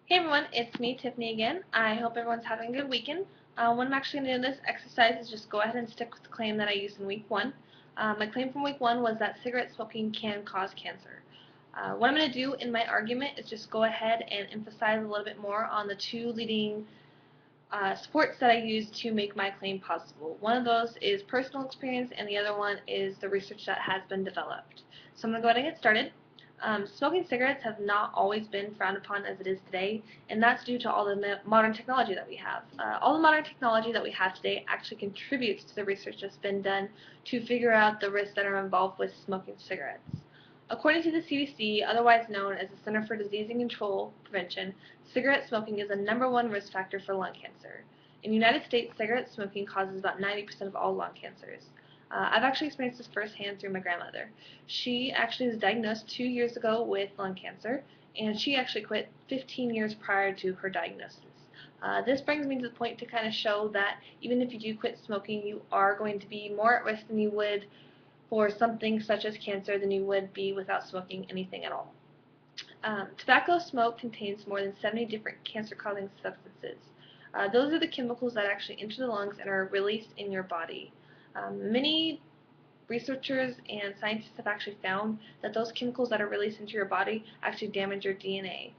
Hey everyone, it's me, Tiffany again. I hope everyone's having a good weekend. What I'm actually going to do in this exercise is just go ahead and stick with the claim that I used in week 1. My claim from week 1 was that cigarette smoking can cause cancer. What I'm going to do in my argument is just go ahead and emphasize a little bit more on the two leading supports that I use to make my claim possible. One of those is personal experience, and the other one is the research that has been developed. So I'm going to go ahead and get started. Smoking cigarettes have not always been frowned upon as it is today, and that's due to all the modern technology that we have. All the modern technology that we have today actually contributes to the research that's been done to figure out the risks that are involved with smoking cigarettes. According to the CDC, otherwise known as the Center for Disease and Control Prevention, cigarette smoking is the #1 risk factor for lung cancer. In the United States, cigarette smoking causes about 90% of all lung cancers. I've actually experienced this firsthand through my grandmother. She actually was diagnosed 2 years ago with lung cancer, and she actually quit 15 years prior to her diagnosis. This brings me to the point to kind of show that even if you do quit smoking, you are going to be more at risk than you would for something such as cancer than you would be without smoking anything at all. Tobacco smoke contains more than 70 different cancer-causing substances. Those are the chemicals that actually enter the lungs and are released in your body. Many researchers and scientists have actually found that those chemicals that are released into your body actually damage your DNA.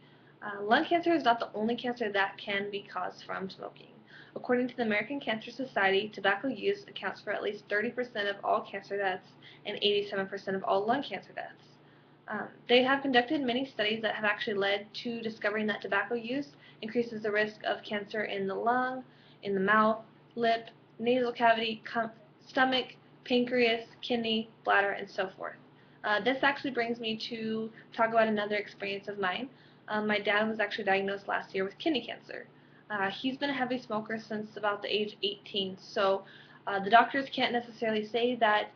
Lung cancer is not the only cancer that can be caused from smoking. According to the American Cancer Society, tobacco use accounts for at least 30% of all cancer deaths and 87% of all lung cancer deaths. They have conducted many studies that have actually led to discovering that tobacco use increases the risk of cancer in the lung, in the mouth, lip, nasal cavity, stomach, pancreas, kidney, bladder, and so forth. This actually brings me to talk about another experience of mine. My dad was actually diagnosed last year with kidney cancer. He's been a heavy smoker since about the age of 18, so the doctors can't necessarily say that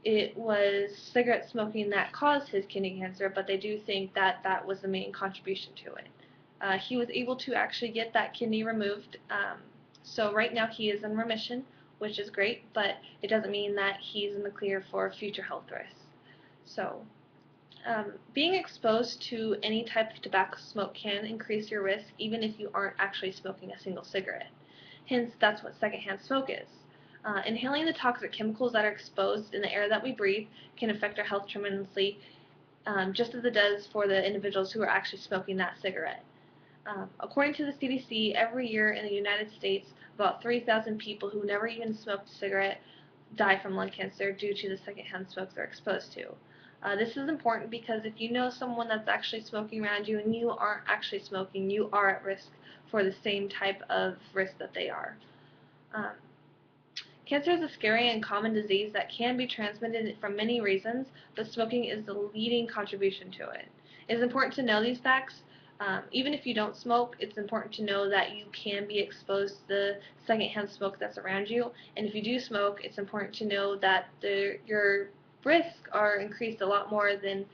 it was cigarette smoking that caused his kidney cancer, but they do think that that was the main contribution to it. He was able to actually get that kidney removed, so right now he is in remission, which is great, but it doesn't mean that he's in the clear for future health risks. So, being exposed to any type of tobacco smoke can increase your risk even if you aren't actually smoking a single cigarette. Hence, that's what secondhand smoke is. Inhaling the toxic chemicals that are exposed in the air that we breathe can affect our health tremendously, just as it does for the individuals who are actually smoking that cigarette. According to the CDC, every year in the United States, about 3,000 people who never even smoked a cigarette die from lung cancer due to the secondhand smoke they're exposed to. This is important because if you know someone that's actually smoking around you and you aren't actually smoking, you are at risk for the same type of risk that they are. Cancer is a scary and common disease that can be transmitted from many reasons, but smoking is the leading contribution to it. It is important to know these facts. Even if you don't smoke, it's important to know that you can be exposed to the secondhand smoke that's around you. And if you do smoke, it's important to know that your risks are increased a lot more than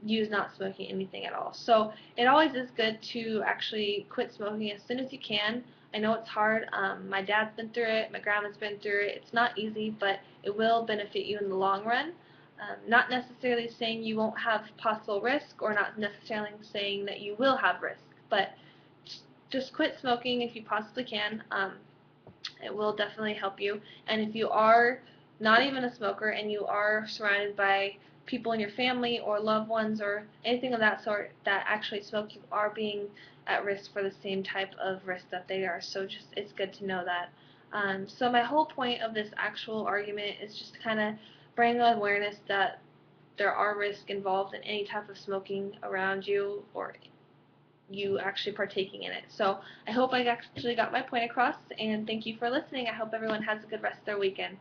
you not smoking anything at all. So it always is good to actually quit smoking as soon as you can. I know it's hard. My dad's been through it. My grandma's been through it. It's not easy, but it will benefit you in the long run. Not necessarily saying you won't have possible risk, or not necessarily saying that you will have risk, but just quit smoking if you possibly can. It will definitely help you. And if you are not even a smoker and you are surrounded by people in your family or loved ones or anything of that sort that actually smoke, you are being at risk for the same type of risk that they are. So just it's good to know that. So my whole point of this actual argument is just to kind of bring awareness that there are risks involved in any type of smoking around you or you actually partaking in it. So I hope I actually got my point across, and thank you for listening. I hope everyone has a good rest of their weekend.